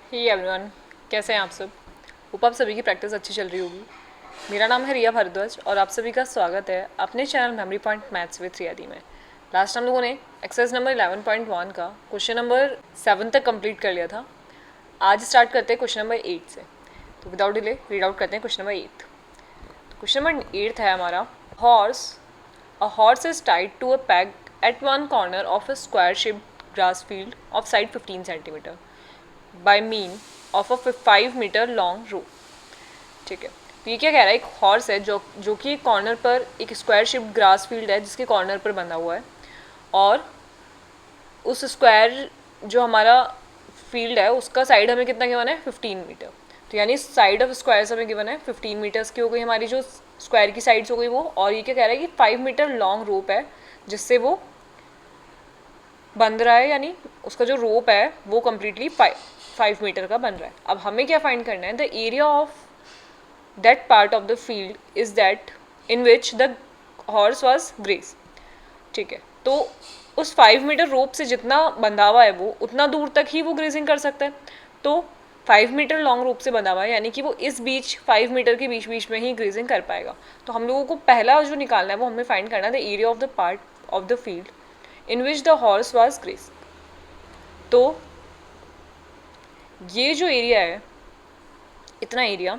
Hey everyone, कैसे हैं आप सब। होप आप सभी की प्रैक्टिस अच्छी चल रही होगी। मेरा नाम है रिया भारद्वाज और आप सभी का स्वागत है अपने channel memory point maths with रियादी में। लास्ट हम लोगों ने एक्सरसाइज नंबर 11.1 का क्वेश्चन नंबर 7 तक कंप्लीट कर लिया था। आज स्टार्ट करते हैं क्वेश्चन नंबर 8 से। तो विदाउट डिले रीड आउट करते हैं क्वेश्चन नंबर 8। तो क्वेश्चन नंबर 8 है हमारा, a horse is tied to a peg at one corner of a square shaped grass field of side 15 centimetre by mean of a 5 metre long rope. ठीक है, तो ये क्या कह रहा है, एक हॉर्स है जो कि एक कॉर्नर पर, एक स्क्वायर शेप्ड ग्रास फील्ड है जिसके कॉर्नर पर बंधा हुआ है, और उस स्क्वायर जो हमारा फील्ड है उसका साइड हमें कितना गिवन है, 15 मीटर। तो यानी साइड ऑफ स्क्वायर हमें गिवन है 15 मीटर्स की हो गई हमारी जो स्क्वायर की साइड्स हो गई वो। और ये क्या कह रहा है कि 5 मीटर लॉन्ग रोप है जिससे वो बंध रहा है, यानी उसका जो रोप है वो कम्प्लीटली 5 मीटर का बन रहा है। अब हमें क्या फाइंड करना है, the area of that part of the field is that in which the horse was grace. ठीक है, तो उस 5 मीटर रोप से जितना बंधा हुआ है वो उतना दूर तक ही वो ग्रेजिंग कर सकता है। तो 5 मीटर लॉन्ग रोप से बंधा हुआ है यानी कि वो इस बीच 5 मीटर के बीच बीच में ही ग्रेजिंग कर पाएगा। तो हम लोगों को पहला जो निकालना है वो हमें फाइंड करना है the area of the part of the field in which the horse was grace. तो ये जो एरिया है, इतना एरिया,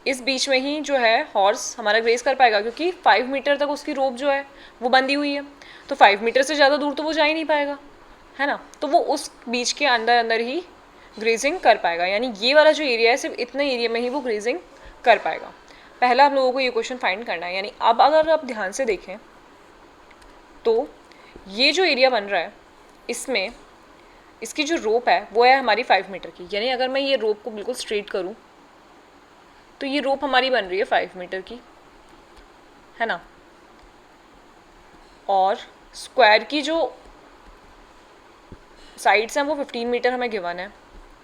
इस बीच में ही जो है हॉर्स हमारा ग्रेस कर पाएगा, क्योंकि 5 मीटर तक उसकी रोप जो है वो बंधी हुई है। तो 5 मीटर से ज़्यादा दूर तो वो जा ही नहीं पाएगा, है ना। तो वो उस बीच के अंदर अंदर ही ग्रेजिंग कर पाएगा, यानी ये वाला जो एरिया है सिर्फ इतने एरिया में ही वो ग्रेजिंग कर पाएगा। पहला हम लोगों को ये क्वेश्चन फाइंड करना है। यानी अब अगर आप ध्यान से देखें तो ये जो एरिया बन रहा है इसमें इसकी जो रोप है वो है हमारी 5 मीटर की। यानी अगर मैं ये रोप को बिल्कुल स्ट्रेट करूँ तो ये रोप हमारी बन रही है 5 मीटर की, है ना। और स्क्वायर की जो साइड्स हैं वो 15 मीटर हमें गिवन है,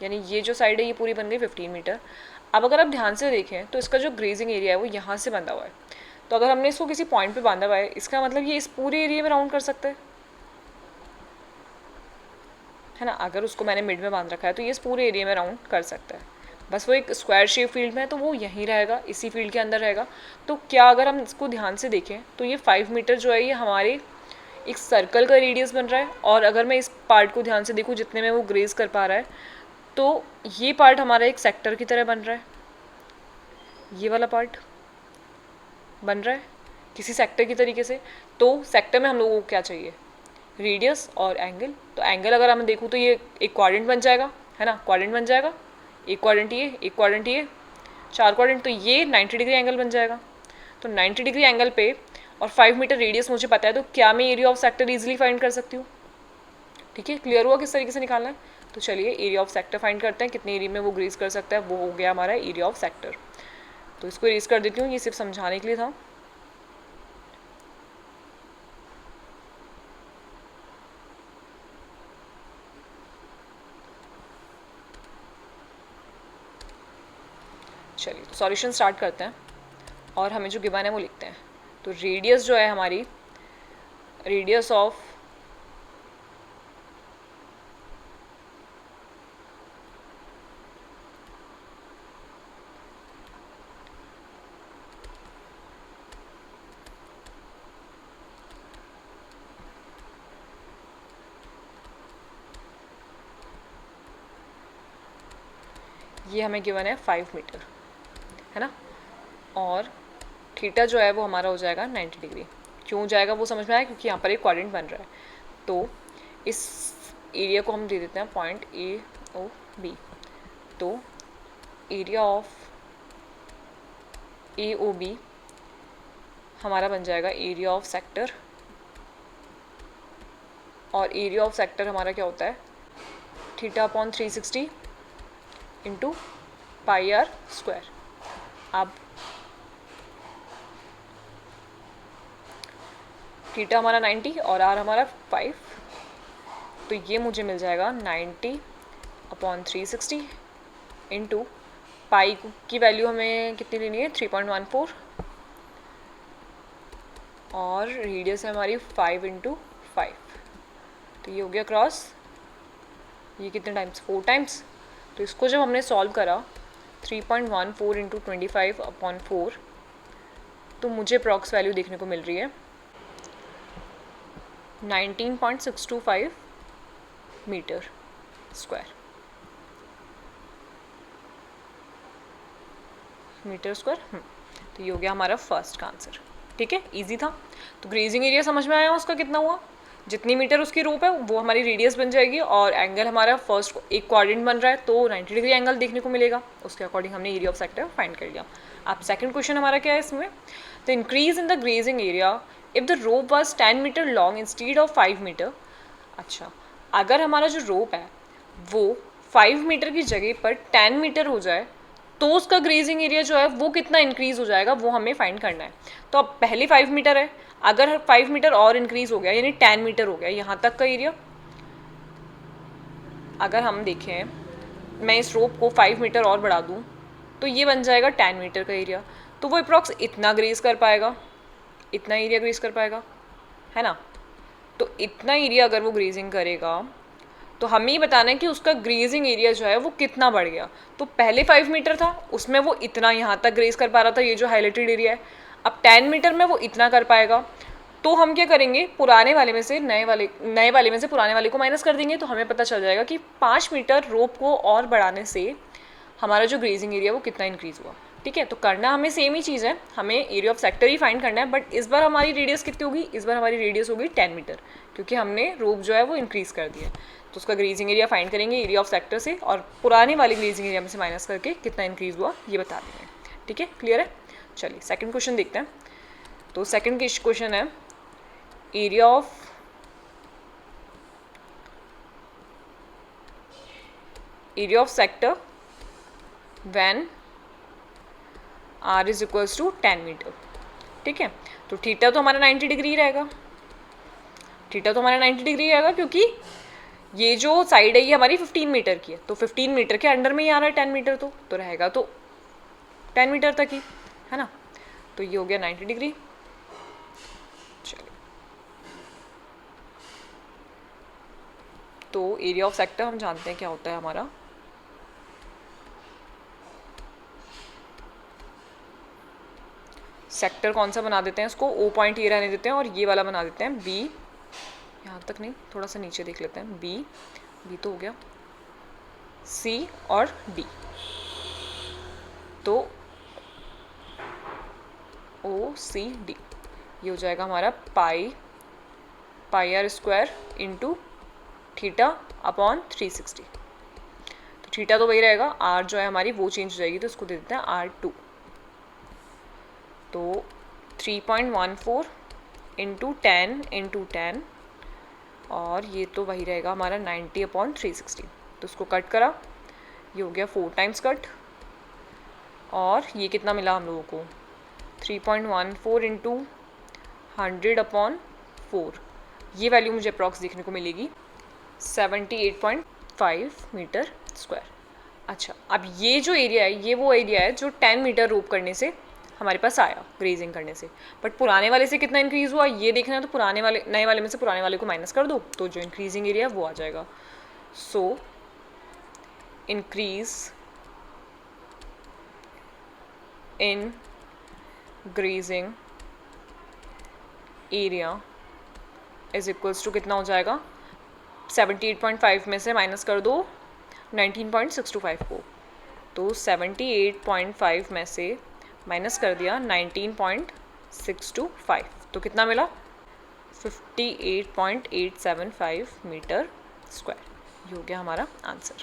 यानी ये जो साइड है ये पूरी बन गई 15 मीटर। अब अगर आप ध्यान से देखें तो इसका जो ग्रेजिंग एरिया है वो यहाँ से बंधा हुआ है। तो अगर हमने इसको किसी पॉइंट पे बांधा हुआ है इसका मतलब ये इस पूरे एरिया में राउंड कर सकता है ना। अगर उसको मैंने मिड में बांध रखा है तो ये इस पूरे एरिया में राउंड कर सकता है। बस वो एक स्क्वायर शेप फील्ड में है तो वो यहीं रहेगा, इसी फील्ड के अंदर रहेगा। तो क्या अगर हम इसको ध्यान से देखें तो ये 5 मीटर जो है ये हमारे एक सर्कल का रेडियस बन रहा है। और अगर मैं इस पार्ट को ध्यान से देखूँ जितने में वो ग्रेज कर पा रहा है तो ये पार्ट हमारा एक सेक्टर की तरह बन रहा है। ये वाला पार्ट बन रहा है किसी सेक्टर की तरीके से। तो सेक्टर में हम लोगों को क्या चाहिए, रेडियस और एंगल। तो एंगल अगर हम देखूँ तो ये एक क्वाड्रेंट बन जाएगा, है ना, क्वाड्रेंट बन जाएगा। एक क्वाड्रेंट ये, एक क्वाड्रेंट ये, 4 क्वाड्रेंट, तो ये 90 डिग्री एंगल बन जाएगा। तो 90 डिग्री एंगल पे और 5 मीटर रेडियस मुझे पता है तो क्या मैं area of sector easily find कर सकती हूँ। ठीक है, क्लियर हुआ किस तरीके से निकालना है। तो चलिए एरिया ऑफ सेक्टर फाइंड करते हैं, कितने एरिया में वो ग्रेस कर सकता है। वो हो गया हमारा एरिया ऑफ सेक्टर। तो इसको इरेज कर देती हूँ, ये सिर्फ समझाने के लिए था। चलिए तो सॉल्यूशन स्टार्ट करते हैं और हमें जो गिवन है वो लिखते हैं। तो रेडियस जो है हमारी, रेडियस ऑफ ये हमें गिवन है 5 मीटर, है ना। और थीटा जो है वो हमारा हो जाएगा 90 डिग्री। क्यों जाएगा वो समझ में आया, क्योंकि यहाँ पर एक क्वाड्रेंट बन रहा है। तो इस एरिया को हम दे देते हैं पॉइंट AOB। तो एरिया ऑफ AOB हमारा बन जाएगा एरिया ऑफ सेक्टर। और एरिया ऑफ सेक्टर हमारा क्या होता है, theta upon 360 into pi r square. अब थीटा हमारा 90 और आर हमारा 5, तो ये मुझे मिल जाएगा 90 अपॉन 360 इंटू पाई की वैल्यू हमें कितनी लेनी है, 3.14, और रेडियस है हमारी 5 इंटू 5। तो ये हो गया क्रॉस, ये कितने टाइम्स, 4 टाइम्स। तो इसको जब हमने सॉल्व करा 3.14 इंटू 25/4, तो मुझे अप्रॉक्स वैल्यू देखने को मिल रही है 19.625 मीटर स्क्वायर। तो ये हो गया हमारा फर्स्ट का आंसर। ठीक है, इजी था। तो ग्रेजिंग एरिया समझ में आया उसका कितना हुआ, जितनी मीटर उसकी रोप है वो हमारी रेडियस बन जाएगी, और एंगल हमारा फर्स्ट एक क्वाड्रेंट बन रहा है तो 90 डिग्री एंगल देखने को मिलेगा, उसके अकॉर्डिंग हमने एरिया ऑफ सेक्टर फाइंड कर लिया। अब सेकंड क्वेश्चन हमारा क्या है इसमें, the increase in the grazing area if the rope was 10 metre long instead of 5 metre. अच्छा, अगर हमारा जो रोप है वो 5 मीटर की जगह पर 10 मीटर हो जाए तो उसका ग्रेजिंग एरिया जो है वो कितना इंक्रीज हो जाएगा, वो हमें फाइंड करना है। तो अब पहले 5 मीटर है, अगर 5 मीटर और इंक्रीज हो गया यानी 10 मीटर हो गया यहाँ तक का एरिया, अगर हम देखें मैं इस रोप को 5 मीटर और बढ़ा दूँ तो ये बन जाएगा 10 मीटर का एरिया, तो वो अप्रॉक्स इतना ग्रेज कर पाएगा, इतना एरिया ग्रेज कर पाएगा, है ना। तो इतना एरिया अगर वो ग्रेजिंग करेगा तो हमें ही बताना है कि उसका ग्रेजिंग एरिया जो है वो कितना बढ़ गया। तो पहले 5 मीटर था उसमें वो इतना यहाँ तक ग्रेज कर पा रहा था, ये जो हाईलाइटेड एरिया है। अब 10 मीटर में वो इतना कर पाएगा, तो हम क्या करेंगे, पुराने वाले में से नए वाले में से पुराने वाले को माइनस कर देंगे, तो हमें पता चल जाएगा कि 5 मीटर रोप को और बढ़ाने से हमारा जो ग्रेजिंग एरिया वो कितना इंक्रीज़ हुआ। ठीक है, तो करना हमें सेम ही चीज़ है, हमें area of sector he find करना है, बट इस बार हमारी रेडियस कितनी होगी, इस बार हमारी रेडियस होगी 10 मीटर, क्योंकि हमने रोप जो है वो इंक्रीज़ कर दिया। तो उसका ग्रेजिंग एरिया फाइंड करेंगे एरिया ऑफ सेक्टर से, और पुराने वाले ग्रेजिंग एरिया में से माइनस करके कितना इंक्रीज़ हुआ ये बता देंगे। ठीक है, क्लियर है। चलिए सेकंड क्वेश्चन देखते हैं। तो सेकंड क्वेश्चन है area of sector when r is equals to 10 metre. ठीक है, तो थीटा तो हमारा 90 डिग्री रहेगा, क्योंकि ये जो साइड है ये हमारी 15 मीटर की है, तो 15 मीटर के अंडर में ही आ रहा है 10 मीटर, तो रहेगा तो 10 मीटर तक ही, है ना। तो ये हो गया 90 डिग्री। चलिए, तो एरिया ऑफ सेक्टर हम जानते हैं क्या होता है हमारा, सेक्टर कौन सा बना देते हैं, इसको ओ पॉइंट ये रहने देते हैं और ये वाला बना देते हैं बी, यहाँ तक नहीं थोड़ा सा नीचे देख लेते हैं, बी तो हो गया, सी और डी, तो ओ सी डी ये हो जाएगा हमारा pi r square into theta upon 360। तो थीटा तो वही रहेगा, आर जो है हमारी वो चेंज हो जाएगी, तो इसको दे देते हैं R2। तो 3.14 इंटू 10 और ये तो वही रहेगा हमारा 90/360। तो उसको कट करा, ये हो गया 4 टाइम्स कट, और ये कितना मिला हम लोगों को 3.14 इंटू 100/4, ये वैल्यू मुझे अप्रॉक्स देखने को मिलेगी 78.5 मीटर स्क्वायर। अच्छा, अब ये जो एरिया है ये वो एरिया है जो 10 मीटर रोप करने से हमारे पास आया, ग्रेजिंग करने से, बट पुराने वाले से कितना इंक्रीज़ हुआ ये देखना है, तो नए वाले में से पुराने वाले को माइनस कर दो, तो जो इंक्रीजिंग एरिया है वो आ जाएगा। So increase in grazing area is equals to कितना हो जाएगा, 78.5 में से माइनस कर दो 19.625 को, तो 78.5 में से माइनस कर दिया 19.625, तो कितना मिला 58.875 मीटर स्क्वायर। ये हो गया हमारा आंसर।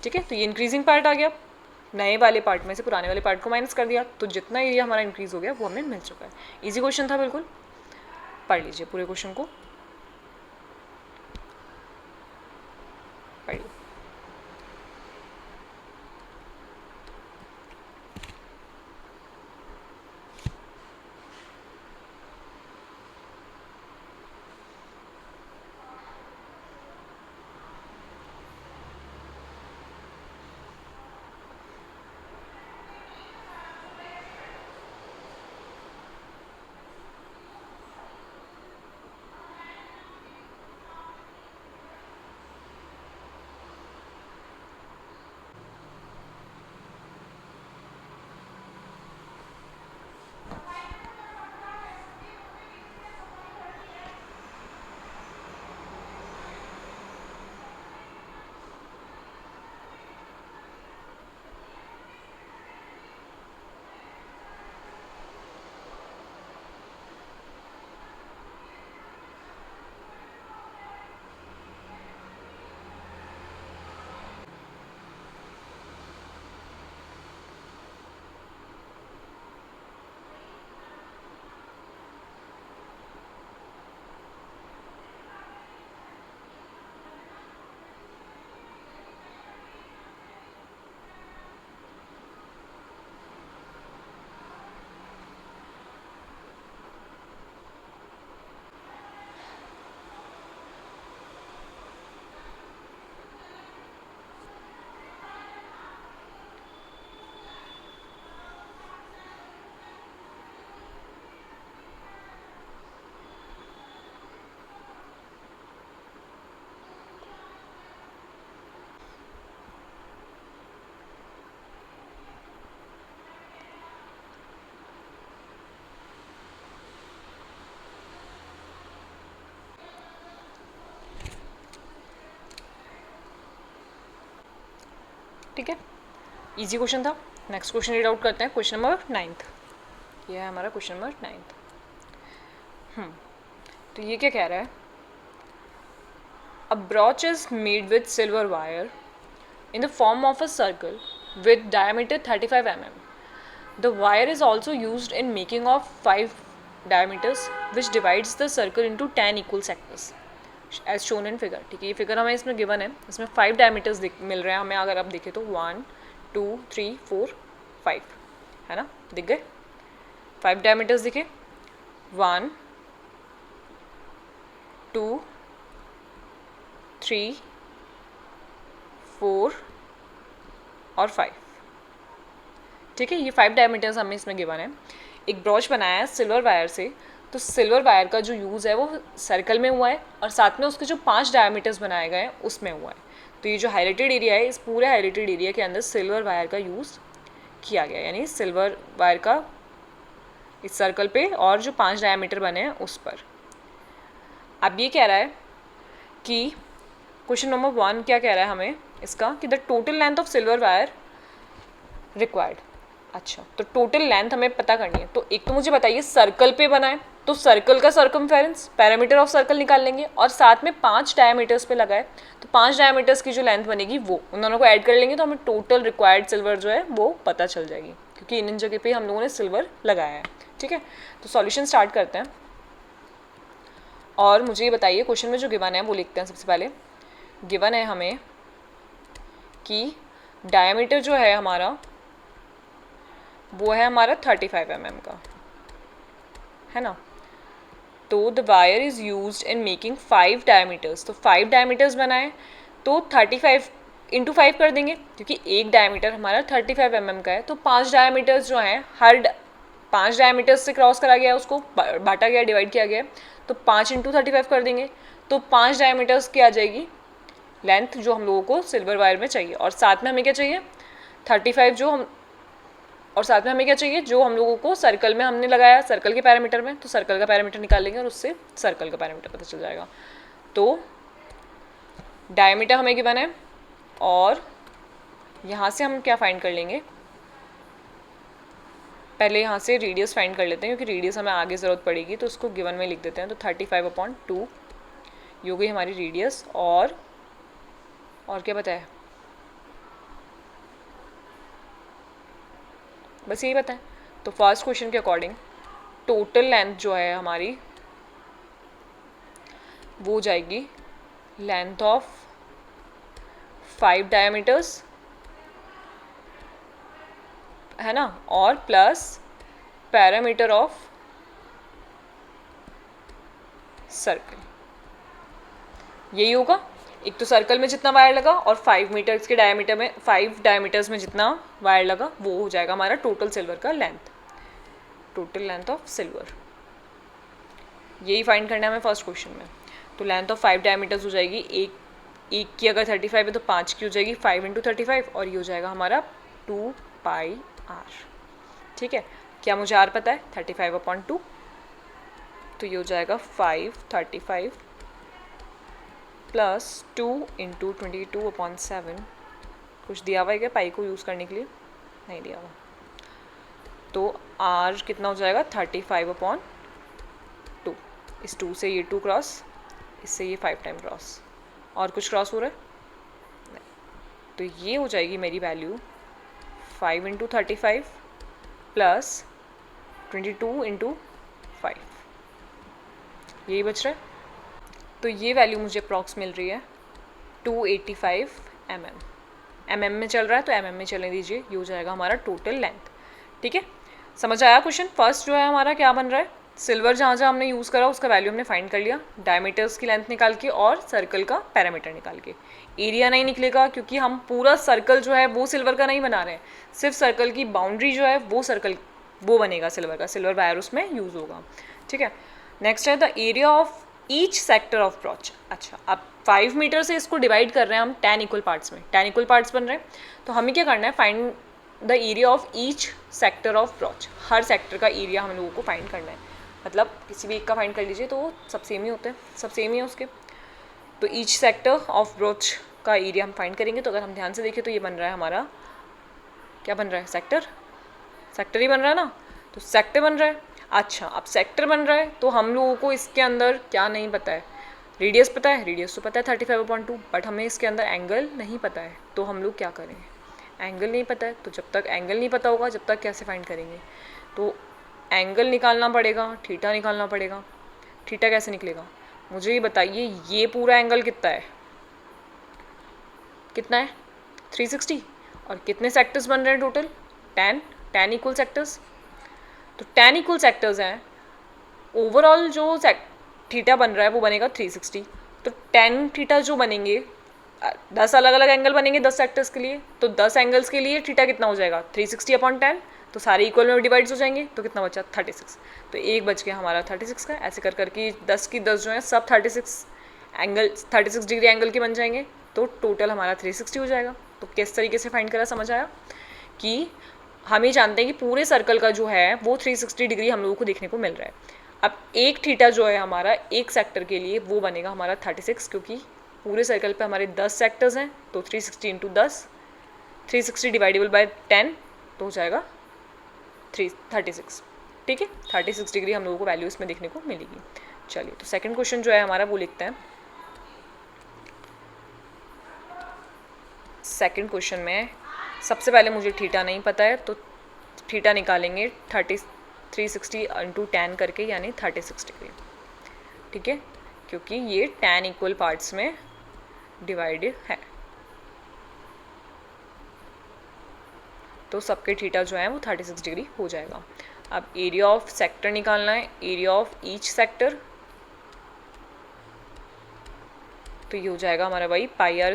ठीक है, तो ये इंक्रीजिंग पार्ट आ गया, नए वाले पार्ट में से पुराने वाले पार्ट को माइनस कर दिया, तो जितना एरिया हमारा इंक्रीज हो गया वो हमें मिल चुका है। इजी क्वेश्चन था बिल्कुल, पढ़ लीजिए पूरे क्वेश्चन को, पढ़िए। ठीक है, इजी क्वेश्चन था। नेक्स्ट क्वेश्चन रीड आउट करते हैं, क्वेश्चन नंबर 9। ये है हमारा क्वेश्चन नंबर 9। तो ये क्या कह रहा है, a brooch is made with silver wire in the form of a circle with diameter 35 mm. The wire is also used in making of 5 diameters which divides the circle into 10 equal sectors as shown in figure। ठीक है, ये figure हमें इसमें given है, इसमें 5 diameters मिल रहे हैं हमें। अगर आप देखें तो 1 2 3 4 5 है ना, दिख गए 5 डायमीटर्स दिखे, 1 2 3 4 और 5। ठीक है, ये 5 डायमीटर्स हमें इसमें गिवन है। एक ब्रॉच बनाया है सिल्वर वायर से, तो सिल्वर वायर का जो यूज़ है वो सर्कल में हुआ है और साथ में उसके जो 5 डायमीटर्स बनाए गए हैं उसमें हुआ है। तो ये जो हाईलाइटेड एरिया है, इस पूरे हाईलाइटेड एरिया के अंदर सिल्वर वायर का यूज़ किया गया, यानी सिल्वर वायर का इस सर्कल पे और जो 5 डायमीटर बने हैं उस पर। अब ये कह रहा है कि क्वेश्चन नंबर 1 क्या कह रहा है हमें इसका, कि the total length of silver wire required. अच्छा, तो टोटल लेंथ हमें पता करनी है। तो एक तो मुझे बताइए सर्कल पे बनाए, तो सर्कल का सर्कमफेरेंस पैरामीटर ऑफ सर्कल निकाल लेंगे और साथ में 5 डायमीटर्स पे लगाए, तो 5 डायमीटर्स की जो लेंथ बनेगी वो उन दोनों को ऐड कर लेंगे, तो हमें टोटल रिक्वायर्ड सिल्वर जो है वो पता चल जाएगी, क्योंकि इन जगह पे हम लोगों ने सिल्वर लगाया है। ठीक है, तो सॉल्यूशन स्टार्ट करते हैं और मुझे ये बताइए क्वेश्चन में जो गिवन है वो लिखते हैं। सबसे पहले गिवन है हमें कि डायमीटर जो है हमारा वो है हमारा 35 mm का, है ना। तो the wire is used in making 5 diameters, तो 5 डायमीटर्स बनाए तो 35 × 5 कर देंगे, क्योंकि एक डायमीटर हमारा 35 mm का है। तो 5 डायमीटर्स जो हैं हर 5 डायमीटर्स से क्रॉस करा गया, उसको बांटा गया, डिवाइड किया गया, तो 5 × 35 कर देंगे, तो 5 डायमीटर्स की आ जाएगी लेंथ जो हम लोगों को सिल्वर वायर में चाहिए। और साथ में हमें क्या चाहिए 35 जो हम, और साथ में हमें क्या चाहिए जो हम लोगों को सर्कल में हमने लगाया सर्कल के पैरामीटर में, तो सर्कल का पैरामीटर निकाल लेंगे और उससे सर्कल का पैरामीटर पता चल जाएगा। तो डायमीटर हमें गिवन है और यहाँ से हम क्या फाइंड कर लेंगे, पहले यहाँ से रेडियस फाइंड कर लेते हैं, क्योंकि रेडियस हमें आगे ज़रूरत पड़ेगी, तो उसको गिवन में लिख देते हैं। तो 35/2 ये हो गई हमारी रेडियस। और क्या बताया, बस यही बताएं। तो फर्स्ट क्वेश्चन के अकॉर्डिंग टोटल लेंथ जो है हमारी वो जाएगी लेंथ ऑफ 5 डायमीटर्स, है ना, और प्लस पैरामीटर ऑफ सर्कल, यही होगा। एक तो सर्कल में जितना वायर लगा और 5 मीटर्स के डायमीटर में 5 डायमीटर्स में जितना वायर लगा वो हो जाएगा हमारा टोटल सिल्वर का length, total length of silver. यही फाइंड करना है हमें फर्स्ट क्वेश्चन में। तो लेंथ ऑफ 5 डायमीटर्स हो जाएगी, एक की अगर 35 है तो 5 की हो जाएगी 5 × 35, और ये हो जाएगा हमारा 2πr। ठीक है, क्या मुझे आर पता है 35/2, तो ये हो जाएगा 535 प्लस 2 × 22/7। कुछ दिया हुआ है क्या पाई को यूज़ करने के लिए, नहीं दिया हुआ। तो आर कितना हो जाएगा 35/2, इस 2 से ये 2 क्रॉस, इससे ये 5 टाइम क्रॉस, और कुछ क्रॉस हो रहा है नहीं। तो ये हो जाएगी मेरी वैल्यू 5 × 35 प्लस 22 × 5, यही बच रहा है। तो ये वैल्यू मुझे अप्रॉक्स मिल रही है 285 mm में चल रहा है, तो mm में चलने दीजिए। ये हो जाएगा हमारा टोटल लेंथ। ठीक है, समझ आया क्वेश्चन। फर्स्ट जो है हमारा क्या बन रहा है, सिल्वर जहाँ जहाँ हमने यूज़ करा उसका वैल्यू हमने फाइंड कर लिया, डायमीटर्स की लेंथ निकाल के और सर्कल का पैरामीटर निकाल के। एरिया नहीं निकलेगा क्योंकि हम पूरा सर्कल जो है वो सिल्वर का नहीं बना रहे हैं, सिर्फ सर्कल की बाउंड्री जो है वो सर्कल वो बनेगा सिल्वर का, सिल्वर वायर उसमें यूज़ होगा। ठीक है, नेक्स्ट है the area of each sector of brooch. अच्छा, अब 5 मीटर से इसको डिवाइड कर रहे हैं हम 10 इक्वल पार्ट्स में, 10 इक्वल पार्ट्स बन रहे हैं। तो हमें क्या करना है, find the area of each sector of brooch. Her sector का एरिया हम लोगों को फाइंड करना है, मतलब किसी भी एक का फाइंड कर लीजिए तो वो सब सेम ही होते हैं, सब सेम ही है उसके। तो ईच सेक्टर ऑफ ब्रॉच का एरिया हम फाइंड करेंगे। तो अगर हम ध्यान से देखें तो ये बन रहा है हमारा, क्या बन रहा है, सेक्टर, सेक्टर ही बन रहा है ना, तो सेक्टर बन रहा है। अच्छा, अब सेक्टर बन रहा है तो हम लोगों को इसके अंदर क्या नहीं पता है, रेडियस पता है, रेडियस तो पता है 35/2, बट हमें इसके अंदर एंगल नहीं पता है। तो हम लोग क्या करें, एंगल नहीं पता है, तो जब तक एंगल नहीं पता होगा जब तक कैसे फाइंड करेंगे, तो एंगल निकालना पड़ेगा, थीटा निकालना पड़ेगा। थीटा कैसे निकलेगा, मुझे ये बताइए, ये पूरा एंगल कितना है, कितना है 360, और कितने सेक्टर्स बन रहे हैं टोटल, 10, 10 इक्वल सेक्टर्स। तो 10 इक्वल सेक्टर्स हैं, ओवरऑल जो थीटा बन रहा है वो बनेगा 360। तो 10 थीटा जो बनेंगे, 10 अलग अलग एंगल बनेंगे 10 सेक्टर्स के लिए, तो 10 एंगल्स के लिए थीटा कितना हो जाएगा 360/10, तो सारे इक्वल में डिवाइड हो जाएंगे, तो कितना बचा 36। तो एक बच गया हमारा 36 का। ऐसे कर करके 10 की 10 जो है सब 36 एंगल, 36 डिग्री एंगल के बन जाएंगे, तो टोटल हमारा 360 हो जाएगा। तो किस तरीके से फाइंड करा, समझ आया कि हम ये जानते हैं कि पूरे सर्कल का जो है वो 360 डिग्री हम लोगों को देखने को मिल रहा है। अब एक थीटा जो है हमारा एक सेक्टर के लिए वो बनेगा हमारा 36, क्योंकि पूरे सर्कल पे हमारे 10 सेक्टर्स हैं, तो 360 इंटू 10, 360 डिवाइडेबल बाय 10, तो हो जाएगा 36। ठीक है, 36 डिग्री हम लोगों को वैल्यू इसमें देखने को मिलेगी। चलिए, तो सेकंड क्वेश्चन जो है हमारा वो लिखते हैं। सेकंड क्वेश्चन में सबसे पहले मुझे थीटा नहीं पता है, तो थीटा निकालेंगे 360 इंटू 10 करके, यानी 36 डिग्री। ठीक है, क्योंकि ये 10 इक्वल पार्ट्स में डिवाइडेड है, तो सबके थीटा जो है वो 36 डिग्री हो जाएगा। अब एरिया ऑफ सेक्टर निकालना है, एरिया ऑफ ईच सेक्टर, तो ये हो जाएगा हमारा वही pi r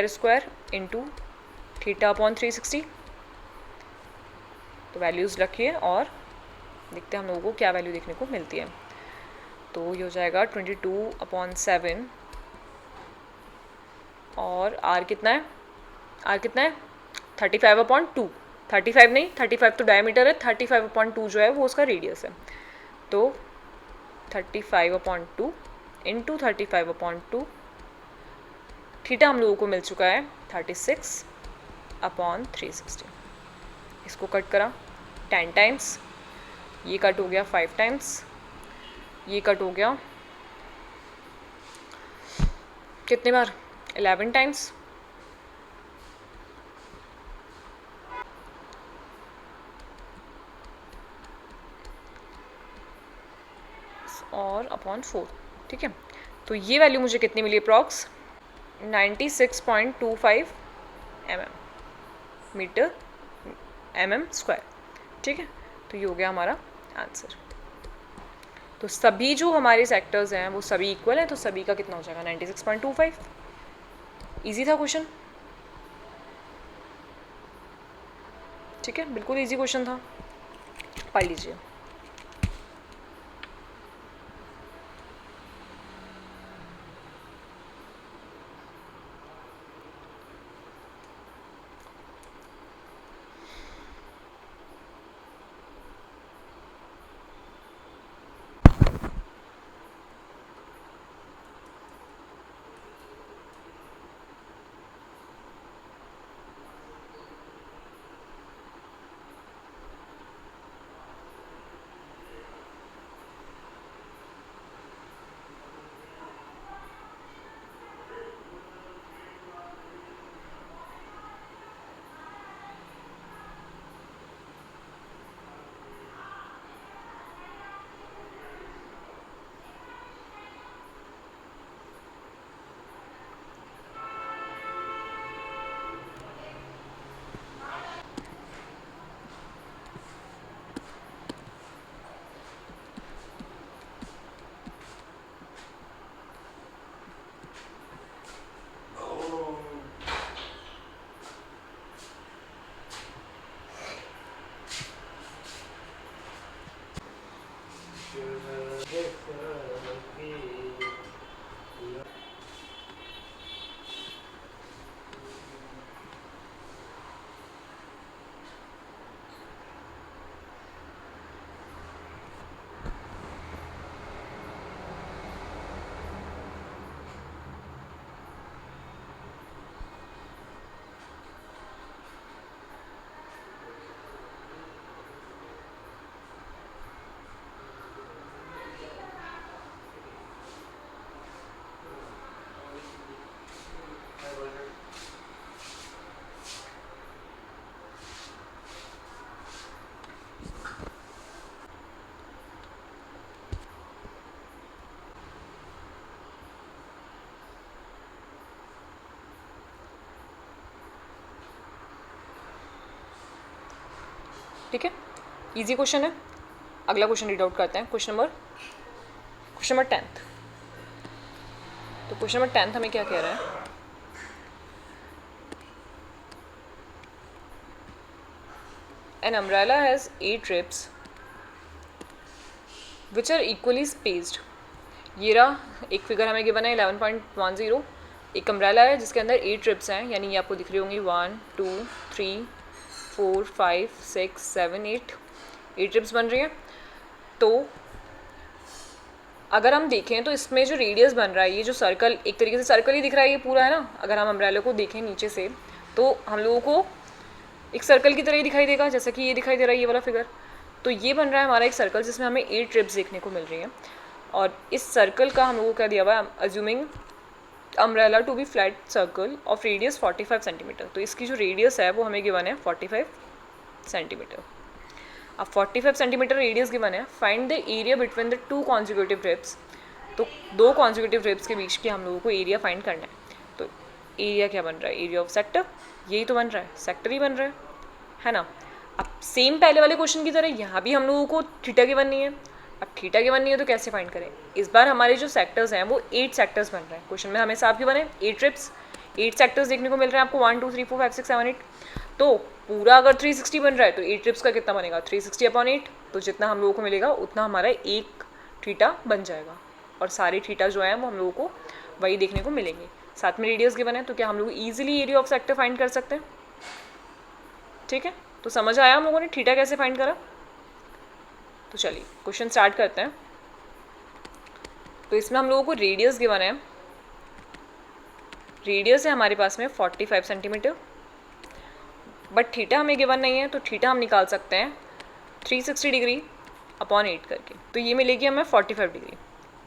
square into theta upon 360। तो वैल्यूज़ रखिए और देखते हैं हम लोगों को क्या वैल्यू देखने को मिलती है। तो ये हो जाएगा 22/7, और आर कितना है, आर कितना है 35/2, 35 नहीं, 35 तो डायमीटर है, 35/2 जो है वो उसका रेडियस है। तो 35/2 इंटू 35/2, थीटा हम लोगों को मिल चुका है 36/360। इसको कट करा 10 टाइम्स, ये कट हो गया 5 टाइम्स, ये कट हो गया कितने बार 11 टाइम्स, और अपॉन 4। ठीक है, तो ये वैल्यू मुझे कितनी मिली अप्रॉक्स 96.25 मीटर mm²। ठीक है, तो ये हो गया हमारा आंसर। तो सभी जो हमारे सेक्टर्स हैं वो सभी इक्वल हैं, तो सभी का कितना हो जाएगा 96.25। इजी था क्वेश्चन, ठीक है, बिल्कुल इजी क्वेश्चन था, पढ़ लीजिए। ठीक है, इजी क्वेश्चन है। अगला क्वेश्चन रीड आउट करते हैं, क्वेश्चन नंबर 10th। तो क्वेश्चन नंबर 10 हमें क्या कह रहा है, an umbrella has 8 ribs which are equally spaced. ये रहा एक फिगर हमें गिवन है 11.10। एक अम्ब्रेला है जिसके अंदर 8 रिब्स हैं, यानी ये आपको दिख रही होंगी 1 2 3 4 5 6 7 8 रिब्स बन रही हैं। तो अगर हम देखें तो इसमें जो रेडियस बन रहा है, ये जो सर्कल, एक तरीके से सर्कल ही दिख रहा है ये पूरा, है ना। अगर हम अम्ब्रेला को देखें नीचे से तो हम लोगों को एक सर्कल की तरह ही दिखाई देगा, जैसा कि ये दिखाई दे रहा है ये वाला फिगर। तो ये बन रहा है हमारा एक सर्कल जिसमें हमें 8 रिब्स देखने को मिल रही हैं। और इस सर्कल का हम लोगों को क्या दिया हुआ है, assuming umbrella to be flat circle of radius 45 centimetre. तो इसकी जो रेडियस है वो हमें गिवन है 45 सेंटीमीटर। अब 45 सेंटीमीटर रेडियस गिवन है, find the area between the 2 consecutive ribs. तो 2 कॉन्जिक्यूटिव रिब्स के बीच के हम लोगों को एरिया फाइंड करना है। तो एरिया क्या बन रहा है, एरिया ऑफ सेक्टर, यही तो बन रहा है, सेक्टर ही बन रहा है ना। अब सेम पहले वाले क्वेश्चन की तरह यहाँ भी हम लोगों को थीटा गिवन नहीं है। अब थीटा गिवन नहीं है तो कैसे फाइंड करें। इस बार हमारे जो सेक्टर्स हैं वो 8 सेक्टर्स बन रहे हैं। क्वेश्चन में हमें साफ गिवन है 8 रिब्स, 8 सेक्टर्स देखने को मिल रहे हैं आपको, 1 2 3 4 5 6 7 8। तो पूरा अगर 360 बन रहा है तो 8 रिब्स का कितना बनेगा, 360/8। तो जितना हम लोगों को मिलेगा उतना हमारा एक थीटा बन जाएगा, और सारे थीटा जो है वो हम लोगों को वही देखने को मिलेंगे। साथ में रेडियस गिवन है, तो क्या हम लोग easily area of sector find कर सकते हैं। ठीक है, तो समझ आया हम लोगों ने थीटा कैसे फाइंड करा। तो चलिए क्वेश्चन स्टार्ट करते हैं। तो इसमें हम लोगों को रेडियस गिवन है, रेडियस है हमारे पास में 45 सेंटीमीटर, बट थीटा हमें गिवन नहीं है। तो थीटा हम निकाल सकते हैं 360 डिग्री अपॉन 8 करके, तो ये मिलेगी हमें 45 डिग्री।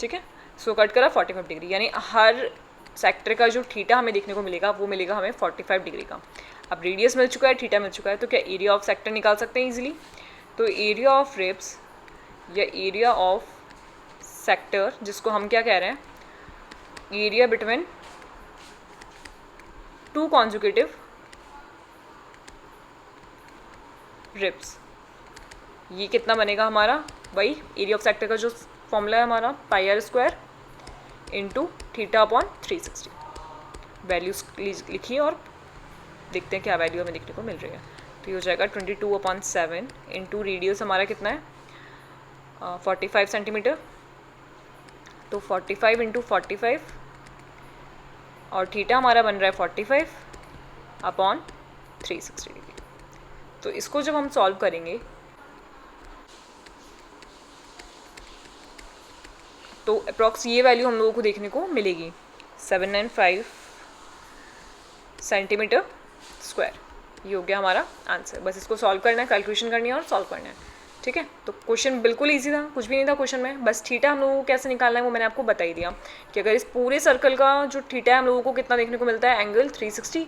ठीक है, सो कट करा 45 डिग्री, यानी हर सेक्टर का जो थीटा हमें देखने को मिलेगा वो मिलेगा हमें 45 डिग्री का। अब रेडियस मिल चुका है, थीटा मिल चुका है, तो क्या एरिया ऑफ सेक्टर निकाल सकते हैं इजीली। तो एरिया ऑफ रिब्स या एरिया ऑफ सेक्टर, जिसको हम क्या कह रहे हैं, एरिया बिटवीन 2 कॉन्जुगेटिव रिब्स, ये कितना बनेगा हमारा, वही एरिया ऑफ सेक्टर का जो फॉर्मूला है हमारा, πr² into theta upon 360। Values लिखिए और देखते हैं क्या वैल्यू हमें देखने को मिल रही है। तो ये हो जाएगा 22/7 इंटू रेडियस हमारा कितना है 45 सेंटीमीटर। तो 45 इंटू 45 और थीटा हमारा बन रहा है 45 अपॉन 360 डिग्री। तो इसको जब हम सॉल्व करेंगे तो अप्रॉक्स ये वैल्यू हम लोगों को देखने को मिलेगी 795 सेंटीमीटर स्क्वायर। ये हो गया हमारा आंसर। बस इसको सॉल्व करना है, कैलकुलेशन करनी है और सॉल्व करना है। ठीक है, तो क्वेश्चन बिल्कुल इजी था, कुछ भी नहीं था क्वेश्चन में। बस थीटा हम लोगों को कैसे निकालना है वो मैंने आपको बता ही दिया कि अगर इस पूरे सर्कल का जो थीटा है हम लोगों को कितना देखने को मिलता है, एंगल 360।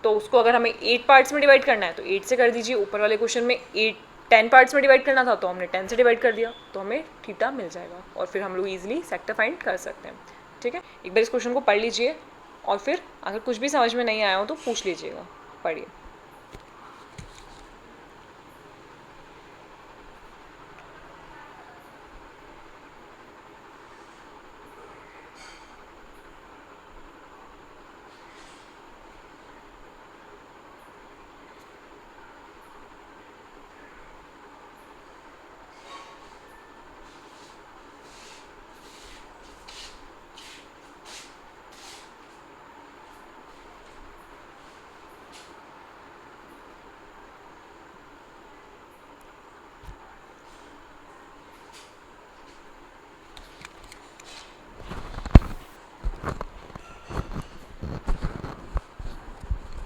तो उसको अगर हमें 8 पार्ट्स में डिवाइड करना है तो 8 से कर दीजिए। ऊपर वाले क्वेश्चन में 10 पार्ट्स में डिवाइड करना था तो हमने 10 से डिवाइड कर दिया, तो हमें थीटा मिल जाएगा और फिर हम लोग ईजिली सेक्टर फाइंड कर सकते हैं। ठीक है, एक बार इस क्वेश्चन को पढ़ लीजिए और फिर अगर कुछ भी समझ में नहीं आया हो तो पूछ लीजिएगा। पढ़िए।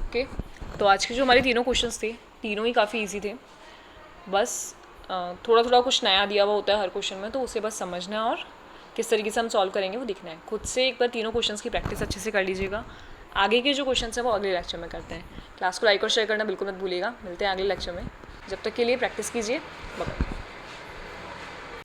ओके, तो आज के जो हमारे तीनों क्वेश्चंस थे तीनों ही काफ़ी इजी थे। बस थोड़ा थोड़ा कुछ नया दिया हुआ होता है हर क्वेश्चन में, तो उसे बस समझना है और किस तरीके से हम सॉल्व करेंगे वो दिखना है। खुद से एक बार तीनों क्वेश्चंस की प्रैक्टिस अच्छे से कर लीजिएगा। आगे के जो क्वेश्चंस हैं वो अगले लेक्चर में करते हैं। क्लास को लाइक और शेयर करना बिल्कुल मत भूलिएगा। मिलते हैं अगले लेक्चर में, जब तक के लिए प्रैक्टिस कीजिए। बाय।